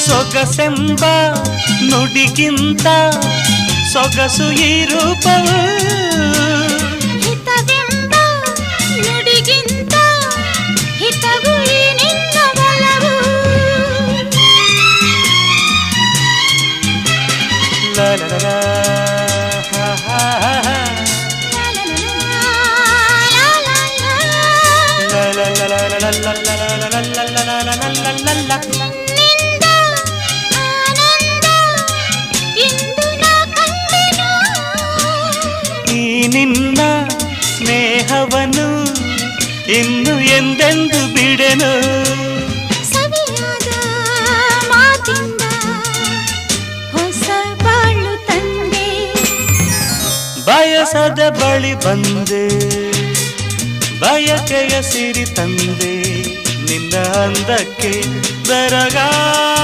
ಸೊಗಸೆಂಬ ನುಡಿಗಿಂತ ಸೊಗಸು ಈ ರೂಪವು ಹಿತವೆಂಬ ನುಡಿಗಿಂತ ಹಿತವು ಈ ನಿನ್ನ ಬಲವು ಲಾ ಲಾ ಲಾ ಹಾ ಹಾ ಹಾ ಲಾ ಲಾ ಲಾ ಲಾ ಲಾ ಲಾ ಲಾ ಲಾ ಲಾ ಲಾ ಲಾ ನಿಂದ ಆನಂದ ಇಂದು ನಾ ಕಂಡೆನು ಈ ನಿನ್ನ ಸ್ನೇಹವನ್ನು ಇನ್ನು ಎಂದೆಂದು ಬಿಡೆನು ಸವಿಯಾದ ಮಾತಿಂದ ಹೊಸ ಬಾಳು ತಂದೆ ಬಯಸದ ಬಳಿ ಬಂದೆ ಬಯಕೆಯ ಸಿರಿ ತಂದೆ ನಿನ್ನ ಅಂದಕ್ಕೆ ಬೆರಗ